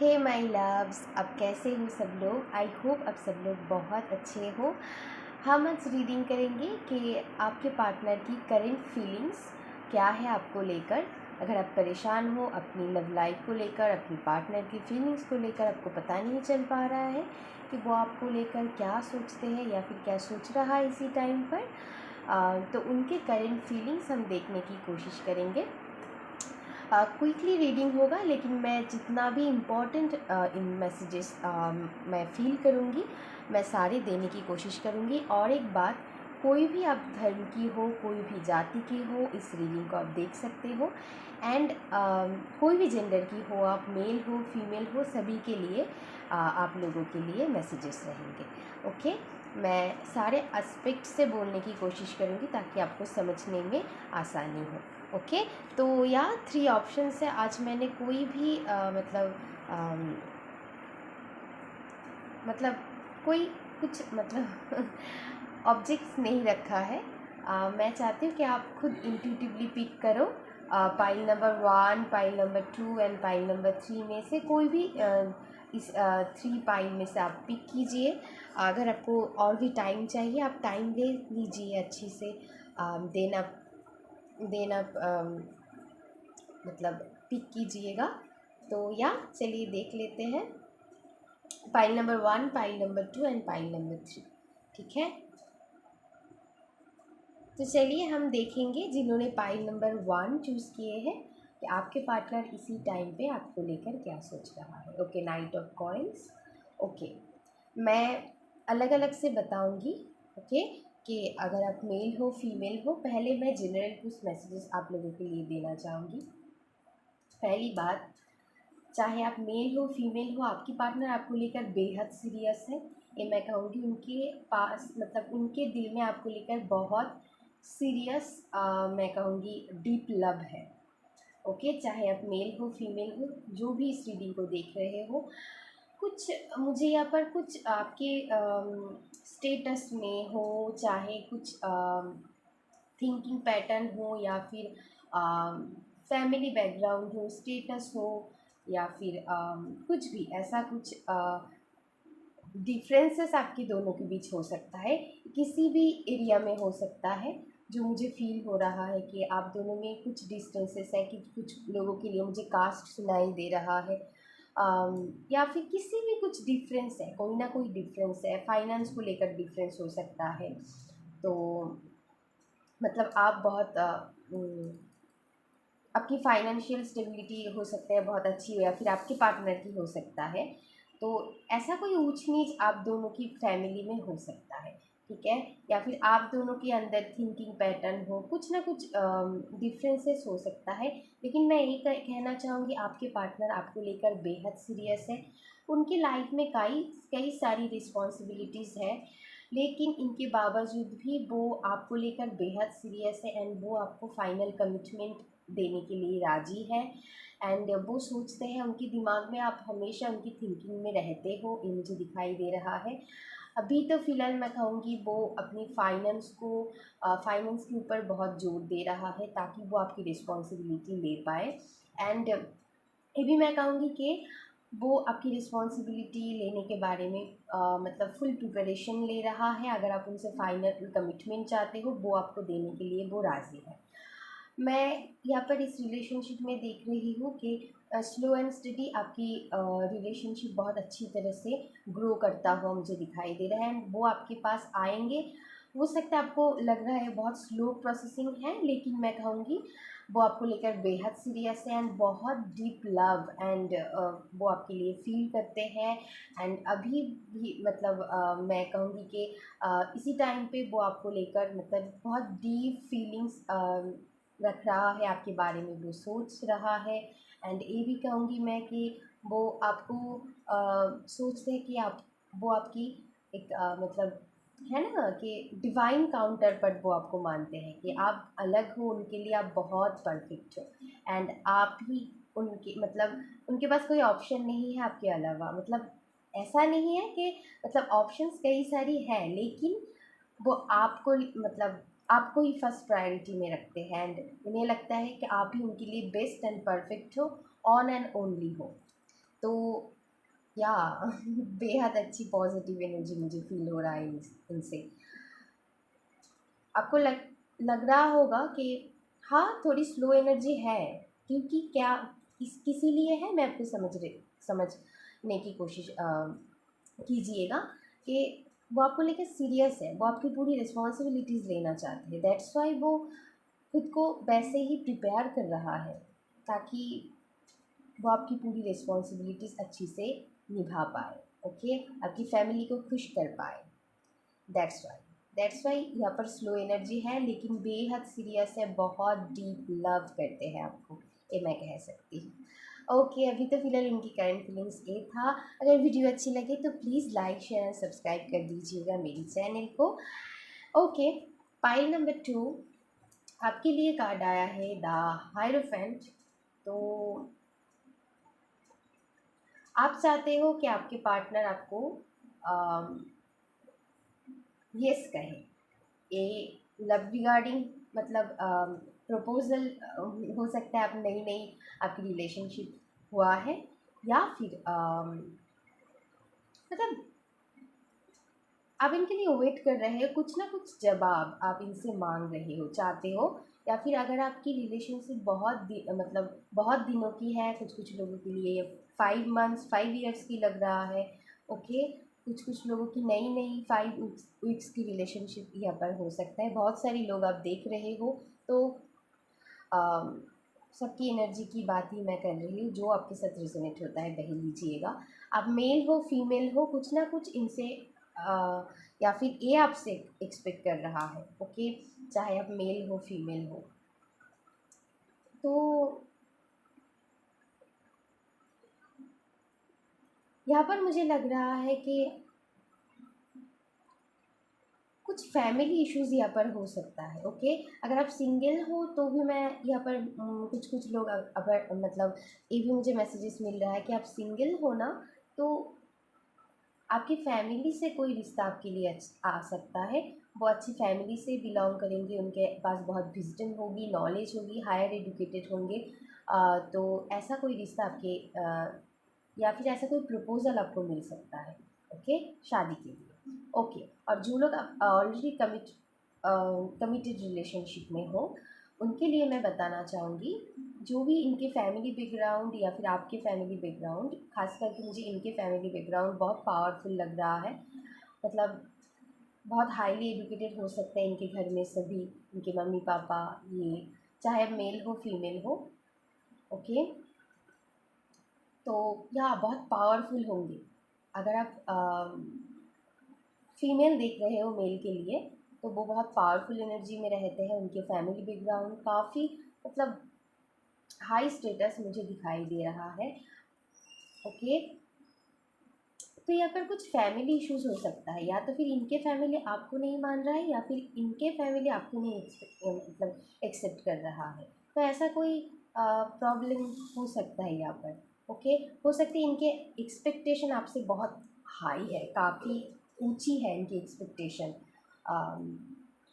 Hey my loves, अब कैसे हो सब लोग। आई होप अब सब लोग बहुत अच्छे हो। हम आज रीडिंग करेंगे कि आपके पार्टनर की करेंट फीलिंग्स क्या है आपको लेकर। अगर आप परेशान हो अपनी लव लाइफ को लेकर, अपनी पार्टनर की फीलिंग्स को लेकर, आपको पता नहीं चल पा रहा है कि वो आपको लेकर क्या सोचते हैं या फिर क्या सोच रहा है इसी टाइम पर, तो उनके करेंट फीलिंग्स हम देखने की कोशिश करेंगे। क्विकली रीडिंग होगा, लेकिन मैं जितना भी इम्पॉर्टेंट इन मैसेजेस मैं फील करूँगी, मैं सारे देने की कोशिश करूँगी। और एक बात, कोई भी आप धर्म की हो, कोई भी जाति की हो, इस रीडिंग को आप देख सकते हो। एंड कोई भी जेंडर की हो, आप मेल हो फीमेल हो, सभी के लिए आप लोगों के लिए मैसेजेस रहेंगे। ओके, मैं सारे एस्पेक्ट से बोलने की कोशिश करूँगी ताकि आपको समझने में आसानी हो। ओके, तो या 3 ऑप्शंस है। आज मैंने कोई भी मतलब कोई कुछ ऑब्जेक्ट्स नहीं रखा है। मैं चाहती हूँ कि आप खुद इंट्यूटिवली पिक करो। Pile number 1, pile number 2 and pile number 3 में से कोई भी इस 3 पाइल में से आप पिक कीजिए। अगर आपको और भी टाइम चाहिए, आप टाइम ले लीजिए अच्छी से। देन आप पिक कीजिएगा। तो या चलिए देख लेते हैं pile number 1, pile number 2 and pile number 3। ठीक है, तो चलिए हम देखेंगे जिन्होंने पाइल नंबर 1 चूज़ किए हैं कि आपके पार्टनर इसी टाइम पे आपको लेकर क्या सोच रहा है। Okay, night of coins. Okay, मैं अलग अलग से बताऊंगी। ओके, कि अगर आप मेल हो फीमेल हो, पहले मैं जनरल कुछ मैसेजेस आप लोगों के लिए देना चाहूँगी। पहली बात, चाहे आप मेल हो फीमेल हो, आपकी पार्टनर आपको लेकर बेहद सीरियस है। ये मैं कहूँगी उनके पास उनके दिल में आपको लेकर बहुत सीरियस, मैं कहूँगी डीप लव है। ओके, चाहे आप मेल हो फीमेल हो, जो भी इस रीडिंग को देख रहे हो, कुछ मुझे यहाँ पर कुछ आपके स्टेटस में हो, चाहे कुछ थिंकिंग पैटर्न हो, या फिर फैमिली बैकग्राउंड हो, स्टेटस हो, या फिर कुछ भी ऐसा कुछ डिफरेंसेस आपके दोनों के बीच हो सकता है। किसी भी एरिया में हो सकता है। जो मुझे फील हो रहा है कि आप दोनों में कुछ डिस्टेंसेस है, कि कुछ लोगों के लिए मुझे कास्ट सुनाई दे रहा है, या फिर किसी भी कुछ डिफरेंस है, कोई ना कोई डिफरेंस है। फाइनेंस को लेकर डिफरेंस हो सकता है। तो आप बहुत आपकी फाइनेंशियल स्टेबिलिटी हो सकता है बहुत अच्छी हो, या फिर आपके पार्टनर की हो सकता है। तो ऐसा कोई ऊंच नीच आप दोनों की फैमिली में हो सकता है। ठीक है, या फिर आप दोनों के अंदर थिंकिंग पैटर्न हो, कुछ ना कुछ डिफरेंसेस हो सकता है। लेकिन मैं ये कहना चाहूँगी, आपके पार्टनर आपको लेकर बेहद सीरियस है। उनकी लाइफ में कई कई सारी रिस्पॉन्सिबिलिटीज़ है, लेकिन इनके बावजूद भी वो आपको लेकर बेहद सीरियस है। एंड वो आपको फाइनल कमिटमेंट देने के लिए राज़ी है। एंड वो सोचते हैं, उनके दिमाग में आप हमेशा उनकी थिंकिंग में रहते हो, ये मुझे दिखाई दे रहा है। अभी तो फ़िलहाल मैं कहूँगी वो अपनी फाइनेंस के ऊपर बहुत जोर दे रहा है, ताकि वो आपकी रिस्पॉन्सिबिलिटी ले पाए। एंड ये भी मैं कहूँगी कि वो आपकी रिस्पॉन्सिबिलिटी लेने के बारे में फुल प्रिपरेशन ले रहा है। अगर आप उनसे फाइनल कमिटमेंट चाहते हो, वो आपको देने के लिए वो राज़ी है। मैं यहाँ पर इस रिलेशनशिप में देख रही हूँ कि स्लो एंड स्टडी आपकी रिलेशनशिप बहुत अच्छी तरह से ग्रो करता हुआ मुझे दिखाई दे रहा है। एंड वो आपके पास आएंगे। हो सकता है आपको लग रहा है बहुत स्लो प्रोसेसिंग है, लेकिन मैं कहूँगी वो आपको लेकर बेहद सीरियस है। एंड बहुत डीप लव एंड वो आपके लिए फील करते हैं। एंड अभी भी मैं कहूँगी कि इसी टाइम पे वो आपको लेकर बहुत डीप फीलिंग्स रख रहा है, आपके बारे में वो सोच रहा है। एंड ये भी कहूँगी मैं कि वो आपको सोचते हैं कि वो आपकी एक है ना, कि डिवाइन काउंटर पर वो आपको मानते हैं कि आप अलग हो, उनके लिए आप बहुत परफेक्ट हो। एंड आप ही उनके उनके पास कोई ऑप्शन नहीं है आपके अलावा। ऐसा नहीं है कि ऑप्शंस कई सारी है, लेकिन वो आपको ही फर्स्ट प्रायोरिटी में रखते हैं। एंड उन्हें लगता है कि आप ही उनके लिए बेस्ट एंड परफेक्ट हो, ऑन एंड ओनली हो। तो या बेहद अच्छी पॉजिटिव एनर्जी मुझे फील हो रहा है इनसे। आपको लग रहा होगा कि हाँ थोड़ी स्लो एनर्जी है, क्योंकि क्या किसी लिए है, मैं आपको समझने की कोशिश कीजिएगा कि वो आपको लेकर सीरियस है, वो आपकी पूरी रिस्पॉन्सिबिलिटीज़ लेना चाहते हैं। दैट्स वाई वो खुद को वैसे ही प्रिपेयर कर रहा है, ताकि वो आपकी पूरी रिस्पॉन्सिबिलिटीज़ अच्छी से निभा पाए। ओके, आपकी फैमिली को खुश कर पाए। दैट्स वाई यहाँ पर स्लो एनर्जी है, लेकिन बेहद सीरियस है, बहुत डीप लव करते हैं आपको, ये मैं कह सकती हूँ। ओके, अभी तो फिलहाल उनकी करंट फीलिंग्स ये था। अगर वीडियो अच्छी लगे तो please like share and subscribe कर दीजिएगा मेरी चैनल को। ओके, पाइल नंबर 2 आपके लिए कार्ड आया है द हायरोफेंट। तो आप चाहते हो कि आपके पार्टनर आपको यस कहे, ये लव रिगार्डिंग मतलब प्रपोज़ल हो सकता है, आप नई नई आपकी रिलेशनशिप हुआ है, या फिर मतलब आप इनके लिए वेट कर रहे हो, कुछ ना कुछ जवाब आप इनसे मांग रहे हो, चाहते हो। या फिर अगर आपकी रिलेशनशिप मतलब बहुत दिनों की है, कुछ लोगों के लिए 5 मंथ्स 5 ईयर्स की लग रहा है। ओके, कुछ लोगों की नई नई 5 वीक्स की रिलेशनशिप यहाँ पर हो सकता है। बहुत सारी लोग आप देख रहे हो, तो अम, सबकी एनर्जी की बात ही मैं कर रही हूँ, जो आपके साथ रिजोनेट होता है वही लीजिएगा। आप मेल हो फीमेल हो, कुछ ना कुछ इनसे या फिर ये आपसे एक्सपेक्ट कर रहा है। ओके, चाहे आप मेल हो फीमेल हो। तो यहाँ पर मुझे लग रहा है कि कुछ फैमिली इश्यूज यहाँ पर हो सकता है। ओके, अगर आप सिंगल हो तो भी मैं यहाँ पर कुछ लोग अगर मतलब ये भी मुझे मैसेजेस मिल रहा है कि आप सिंगल हो ना, तो आपकी फैमिली से कोई रिश्ता आपके लिए आ सकता है। वो अच्छी फैमिली से बिलोंग करेंगे, उनके पास बहुत विजडम होगी, नॉलेज होगी, हायर एजुकेटेड होंगे। तो ऐसा कोई रिश्ता आपके या फिर ऐसा कोई प्रपोज़ल आपको मिल सकता है। ओके, शादी के लिए। ओके, और जो लोग ऑलरेडी कमिटेड रिलेशनशिप में हो, उनके लिए मैं बताना चाहूँगी, जो भी इनके फैमिली बैकग्राउंड या फिर आपके फैमिली बैकग्राउंड, खास करके मुझे इनके फैमिली बैकग्राउंड बहुत पावरफुल लग रहा है। मतलब बहुत हाईली एजुकेटेड हो सकते हैं इनके घर में सभी, इनके मम्मी पापा, ये चाहे मेल हो फीमेल हो। ओके, तो या बहुत पावरफुल होंगे। अगर आप फीमेल देख रहे हो मेल के लिए, तो वो बहुत पावरफुल एनर्जी में रहते हैं। उनके फैमिली बैकग्राउंड काफ़ी मतलब हाई स्टेटस मुझे दिखाई दे रहा है। ओके, तो यहाँ पर कुछ फैमिली इश्यूज हो सकता है, या तो फिर इनके फैमिली आपको नहीं मान रहा है, या फिर इनके फैमिली आपको नहीं मतलब एक्सेप्ट कर रहा है। तो ऐसा कोई प्रॉब्लम हो सकता है यहाँ पर। ओके, हो सकती है इनके एक्सपेक्टेशन आपसे बहुत हाई है, काफ़ी ऊंची है इनकी एक्सपेक्टेशन।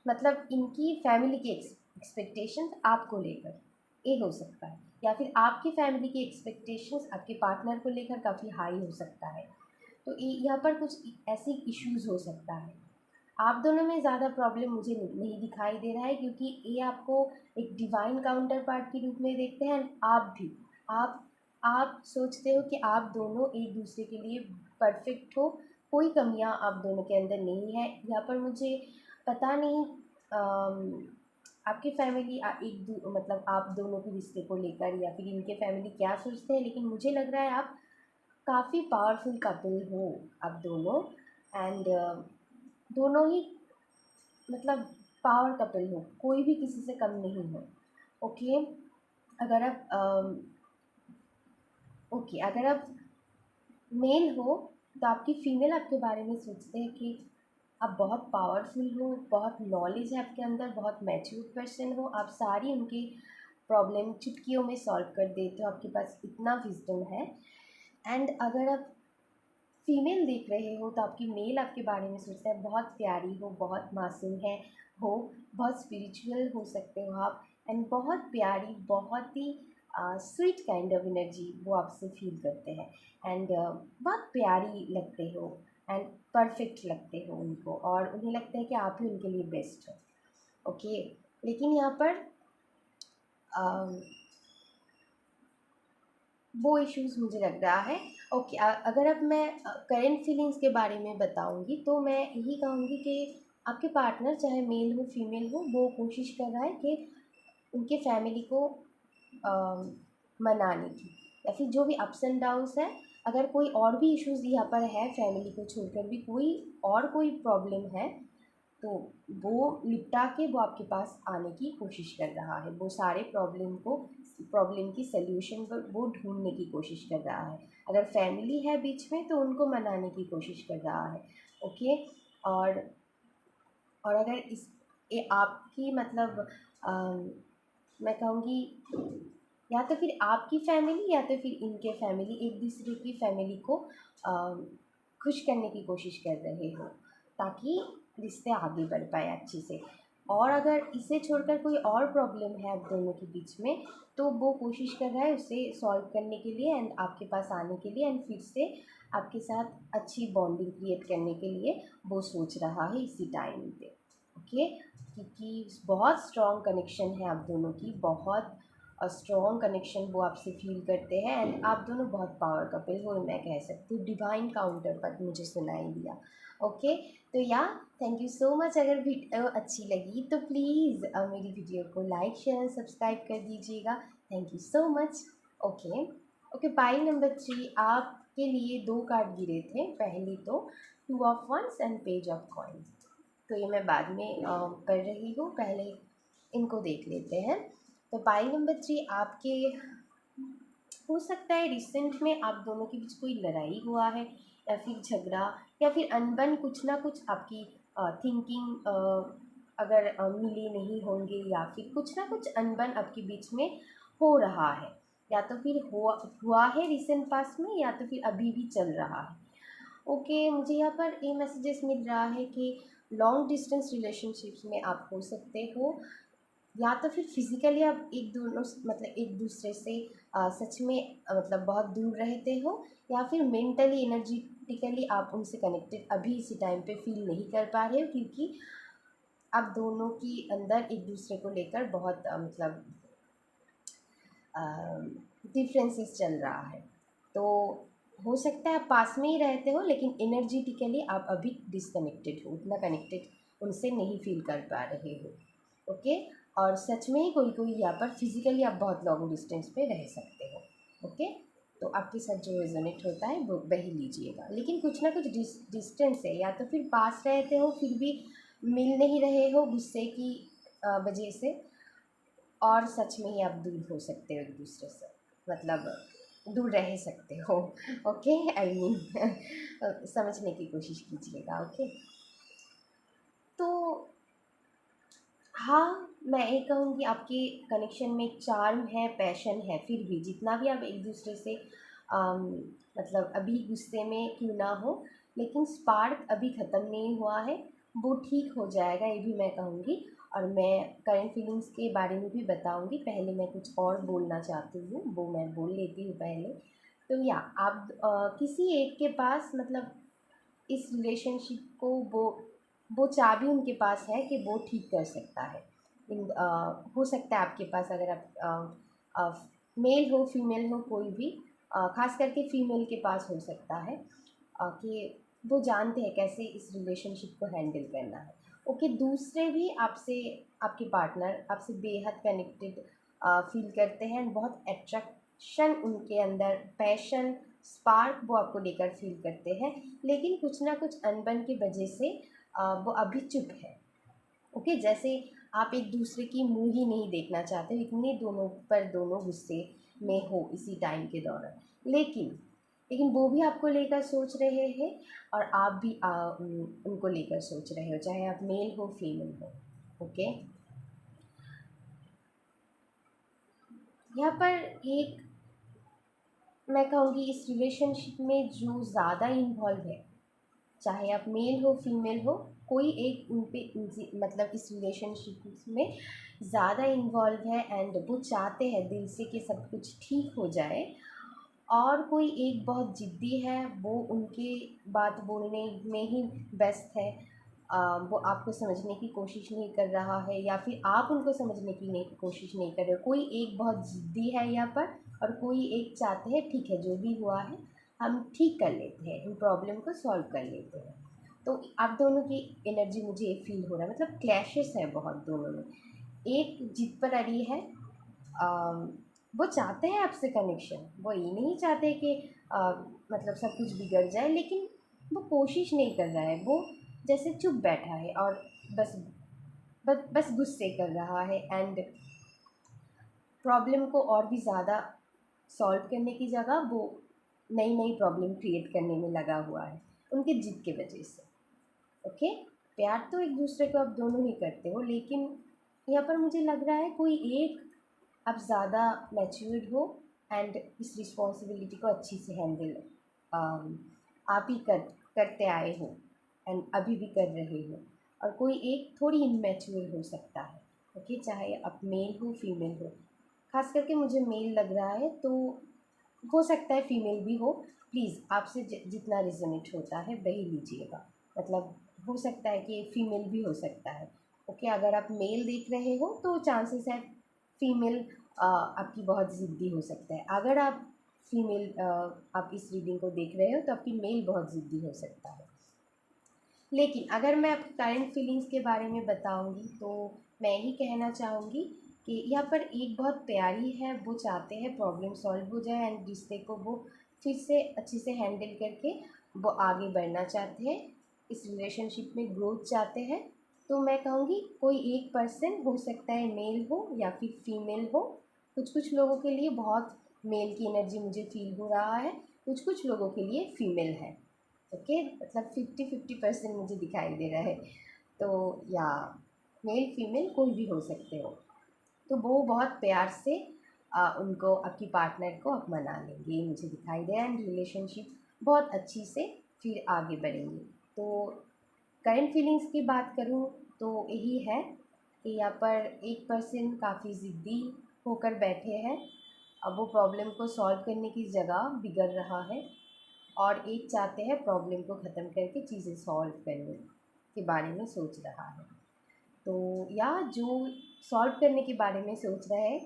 मतलब इनकी फैमिली की एक्सपेक्टेशंस आपको लेकर ये हो सकता है, या फिर आपकी फैमिली की एक्सपेक्टेशंस आपके पार्टनर को लेकर काफ़ी हाई हो सकता है। तो यहाँ पर कुछ ऐसी इश्यूज हो सकता है। आप दोनों में ज़्यादा प्रॉब्लम मुझे नहीं दिखाई दे रहा है, क्योंकि ये आपको एक डिवाइन काउंटर पार्ट के रूप में देखते हैं। आप भी आप सोचते हो कि आप दोनों एक दूसरे के लिए परफेक्ट हो, कोई कमियां आप दोनों के अंदर नहीं है। यहाँ पर मुझे पता नहीं आपकी फैमिली मतलब आप दोनों के रिश्ते को लेकर या फिर इनके फैमिली क्या सोचते हैं, लेकिन मुझे लग रहा है आप काफ़ी पावरफुल कपल हो आप दोनों। एंड दोनों ही मतलब पावर कपल हो, कोई भी किसी से कम नहीं हो। ओके, अगर आप ओके अगर आप मेल हो, तो आपकी फीमेल आपके बारे में सोचते हैं कि आप बहुत पावरफुल हो, बहुत नॉलेज है आपके अंदर, बहुत मैच्योर पर्सन हो, आप सारी उनकी प्रॉब्लम चुटकियों में सॉल्व कर देते हो, आपके पास इतना विजडम है। एंड अगर आप फीमेल देख रहे हो, तो आपकी मेल आपके बारे में सोचता है बहुत प्यारी हो, बहुत मासूम है हो, बहुत स्पिरिचुअल हो सकते हो आप, एंड बहुत प्यारी, बहुत ही स्वीट काइंड ऑफ एनर्जी वो आपसे फील करते हैं। एंड बहुत प्यारी लगते हो एंड परफेक्ट लगते हो उनको, और उन्हें लगता है कि आप ही उनके लिए बेस्ट हो। ओके, लेकिन यहाँ पर वो इश्यूज़ मुझे लग रहा है। ओके, अगर अब मैं करंट फीलिंग्स के बारे में बताऊंगी तो मैं यही कहूँगी कि आपके पार्टनर चाहे मेल हो फीमेल हो, वो कोशिश कर रहा है कि उनके फैमिली को मनाने की, या फिर जो भी अप्स एंड डाउन्स है, अगर कोई और भी इश्यूज़ यहाँ पर है, फैमिली को छोड़कर भी कोई प्रॉब्लम है, तो वो निपटा के वो आपके पास आने की कोशिश कर रहा है। वो सारे प्रॉब्लम की सल्यूशन वो ढूंढने की कोशिश कर रहा है। अगर फैमिली है बीच में तो उनको मनाने की कोशिश कर रहा है। ओके, और अगर इस ये आपकी मतलब मैं कहूँगी, या तो फिर आपकी फैमिली या तो फिर इनके फैमिली एक दूसरे की फैमिली को खुश करने की कोशिश कर रहे हो, ताकि रिश्ते आगे बढ़ पाए अच्छे से। और अगर इसे छोड़कर कोई और प्रॉब्लम है आप दोनों के बीच में, तो वो कोशिश कर रहा है उसे सॉल्व करने के लिए एंड आपके पास आने के लिए, एंड फिर से आपके साथ अच्छी बॉन्डिंग क्रिएट करने के लिए वो सोच रहा है इसी टाइम पे। ओके, क्योंकि बहुत स्ट्रॉन्ग कनेक्शन है आप दोनों की, बहुत स्ट्रॉन्ग कनेक्शन वो आपसे फील करते हैं, एंड आप दोनों बहुत पावर कपल हो, मैं कह सकती हूँ। डिवाइन काउंटर पर मुझे सुनाई दिया। ओके, तो या थैंक यू सो मच। अगर वीडियो अच्छी लगी तो प्लीज़ मेरी वीडियो को लाइक शेयर सब्सक्राइब कर दीजिएगा। Thank you so much. Okay okay, pile number 3 आपके लिए 2 कार्ड गिरे थे। पहली तो 2 of wands and page of coins, तो ये मैं बाद में कर रही हूँ, पहले इनको देख लेते हैं। तो पाइल नंबर 3 आपके, हो सकता है रिसेंट में आप दोनों के बीच कोई लड़ाई हुआ है, या फिर झगड़ा, या फिर अनबन, कुछ ना कुछ आपकी थिंकिंग अगर मिले नहीं होंगे, या फिर कुछ ना कुछ अनबन आपके बीच में हो रहा है, या तो फिर हुआ है रिसेंट पास्ट में, या तो फिर अभी भी चल रहा है। ओके, मुझे यहाँ पर ये मैसेजेस मिल रहा है कि लॉन्ग डिस्टेंस रिलेशनशिप्स में आप हो सकते हो, या तो फिर फिज़िकली आप एक दूसरे से सच में मतलब बहुत दूर रहते हो, या फिर मेंटली एनर्जेटिकली आप उनसे कनेक्टेड अभी इसी टाइम पे फील नहीं कर पा रहे हो, क्योंकि आप दोनों की अंदर एक दूसरे को लेकर बहुत डिफरेंसेस चल रहा है। तो हो सकता है आप पास में ही रहते हो, लेकिन एनर्जेटिकली आप अभी डिसकनेक्टेड हो, उतना कनेक्टेड उनसे नहीं फील कर पा रहे हो। ओके, और सच में ही कोई कोई यहाँ पर फिज़िकली आप बहुत लॉन्ग डिस्टेंस पे रह सकते हो। ओके, तो आपके साथ जो रेजोनेट होता है वो वही लीजिएगा, लेकिन कुछ ना कुछ डिस्टेंस है, या तो फिर पास रहते हो फिर भी मिल नहीं रहे हो गुस्से की वजह से, और सच में ही आप दूर हो सकते हो एक दूसरे से, मतलब दूर रह सकते हो। ओके, आई मीन समझने की कोशिश कीजिएगा। ओके, तो हाँ, मैं ये कहूँगी आपके कनेक्शन में एक चार्म है, पैशन है, फिर भी जितना भी आप एक दूसरे से अम, मतलब अभी गुस्से में क्यों ना हो, लेकिन स्पार्क अभी ख़त्म नहीं हुआ है, वो ठीक हो जाएगा, ये भी मैं कहूँगी। और मैं करंट फीलिंग्स के बारे में भी बताऊँगी, पहले मैं कुछ और बोलना चाहती हूँ, वो मैं बोल लेती हूँ पहले। तो या आप किसी एक के पास मतलब इस रिलेशनशिप को वो चाबी उनके पास है कि वो ठीक कर सकता है। हो सकता है आपके पास, अगर आप मेल हो फीमेल हो कोई भी, ख़ास करके फीमेल के पास हो सकता है कि वो जानते हैं कैसे इस रिलेशनशिप को हैंडल करना है। ओके, दूसरे भी आपसे, आपके पार्टनर आपसे बेहद कनेक्टेड फील करते हैं, बहुत अट्रैक्शन उनके अंदर, पैशन स्पार्क वो आपको लेकर फील करते हैं, लेकिन कुछ ना कुछ अनबन की वजह से वो अभी चुप है। ओके, जैसे आप एक दूसरे की मुंह ही नहीं देखना चाहते, इतने दोनों गुस्से में हो इसी टाइम के दौरान, लेकिन वो भी आपको लेकर सोच रहे हैं, और आप भी उनको लेकर सोच रहे हो, चाहे आप मेल हो फीमेल हो। ओके, यहाँ पर एक मैं कहूँगी, इस रिलेशनशिप में जो ज़्यादा इन्वॉल्व है चाहे आप मेल हो फीमेल हो, कोई एक उन पे मतलब इस रिलेशनशिप में ज़्यादा इन्वॉल्व है एंड वो चाहते हैं दिल से कि सब कुछ ठीक हो जाए, और कोई एक बहुत ज़िद्दी है, वो उनकी बात बोलने में ही व्यस्त है। वो आपको समझने की कोशिश नहीं कर रहा है या फिर आप उनको समझने की कोशिश नहीं कर रहे हो। कोई एक बहुत ज़िद्दी है यहाँ पर और कोई एक चाहते हैं ठीक है जो भी हुआ है हम ठीक कर लेते हैं, इन प्रॉब्लम को सॉल्व कर लेते हैं। तो आप दोनों की एनर्जी मुझे फील हो रहा है, मतलब क्लैशेस है बहुत दोनों में। एक जिद पर अड़ी है, वो चाहते हैं आपसे कनेक्शन, वो ये नहीं चाहते कि मतलब सब कुछ बिगड़ जाए, लेकिन वो कोशिश नहीं कर रहा है, वो जैसे चुप बैठा है और बस बस गुस्से कर रहा है एंड प्रॉब्लम को और भी ज़्यादा सॉल्व करने की जगह वो नई नई प्रॉब्लम क्रिएट करने में लगा हुआ है उनके जिद के वजह से। ओके, प्यार तो एक दूसरे को आप दोनों ही करते हो, लेकिन यहाँ पर मुझे लग रहा है कोई एक आप ज़्यादा मैच्योर्ड हो एंड इस रिस्पॉन्सिबिलिटी को अच्छी से हैंडल आप ही करते आए हो एंड अभी भी कर रहे हो, और कोई एक थोड़ी इनमैच्योर हो सकता है। ओके, चाहे आप मेल हो फीमेल हो, खास करके मुझे मेल लग रहा है, तो हो सकता है फीमेल भी हो। प्लीज़ आपसे जितना रिजोनेट होता है वही लीजिएगा, मतलब हो सकता है कि फीमेल भी हो सकता है। ओके, अगर आप मेल देख रहे हो तो चांसेस है फीमेल आपकी बहुत ज़िद्दी हो सकता है। अगर आप फीमेल आप इस रीडिंग को देख रहे हो तो आपकी मेल बहुत ज़िद्दी हो सकता है। लेकिन अगर मैं आपकी करंट फीलिंग्स के बारे में बताऊंगी तो मैं ही कहना चाहूँगी कि यहाँ पर एक बहुत प्यारी है, वो चाहते हैं प्रॉब्लम सॉल्व हो जाए एंड रिश्ते को वो फिर से अच्छे से हैंडल करके वो आगे बढ़ना चाहते हैं, इस रिलेशनशिप में ग्रोथ चाहते हैं। तो मैं कहूँगी कोई एक पर्सन हो सकता है, मेल हो या फिर फीमेल हो। कुछ कुछ लोगों के लिए बहुत मेल की एनर्जी मुझे फील हो रहा है, कुछ कुछ लोगों के लिए फीमेल है। ओके, मतलब 50-50% मुझे दिखाई दे रहा है। तो या मेल फीमेल कोई भी हो सकते हो, तो वो बहुत प्यार से उनको आपकी पार्टनर को आप मना लेंगे, ये मुझे दिखाई दे रहा है एंड रिलेशनशिप बहुत अच्छी से फिर आगे बढ़ेंगे। तो करंट फीलिंग्स की बात करूँ तो यही है कि यहाँ पर एक पर्सन काफ़ी ज़िद्दी होकर बैठे हैं, अब वो प्रॉब्लम को सॉल्व करने की जगह बिगड़ रहा है, और एक चाहते हैं प्रॉब्लम को ख़त्म करके चीज़ें सॉल्व करने के बारे में सोच रहा है। तो या जो सॉल्व करने के बारे में सोच रहा है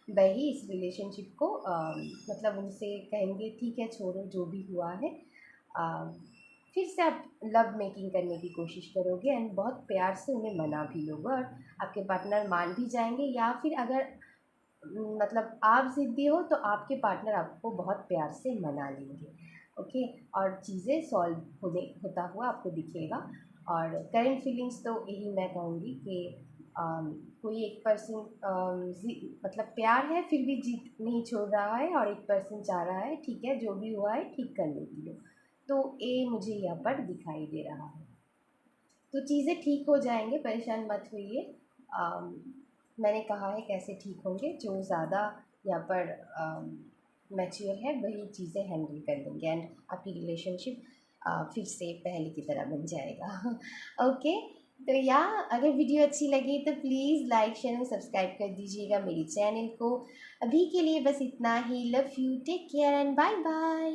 वही इस रिलेशनशिप को मतलब उनसे कहेंगे ठीक है छोड़ो जो भी हुआ है, फिर से आप लव मेकिंग करने की कोशिश करोगे एंड बहुत प्यार से उन्हें मना भी लोगे और आपके पार्टनर मान भी जाएंगे, या फिर अगर मतलब आप ज़िद्दी हो तो आपके पार्टनर आपको बहुत प्यार से मना लेंगे। ओके, और चीज़ें सॉल्व होता हुआ आपको दिखेगा। और करंट फीलिंग्स तो यही मैं कहूँगी कि कोई एक पर्सन मतलब प्यार है फिर भी जीत नहीं छोड़ रहा है, और एक पर्सन चाह रहा है ठीक है जो भी हुआ है ठीक कर लेती हो। तो ये मुझे यहाँ पर दिखाई दे रहा है, तो चीज़ें ठीक हो जाएंगे, परेशान मत होइए। मैंने कहा है कैसे ठीक होंगे, जो ज़्यादा यहाँ पर मैच्योर है वही चीज़ें हैंडल कर लेंगे एंड आपकी रिलेशनशिप फिर से पहले की तरह बन जाएगा। ओके, तो या अगर वीडियो अच्छी लगी तो प्लीज़ लाइक शेयर और सब्सक्राइब कर दीजिएगा मेरी चैनल को। अभी के लिए बस इतना ही। Love you, take care and bye bye.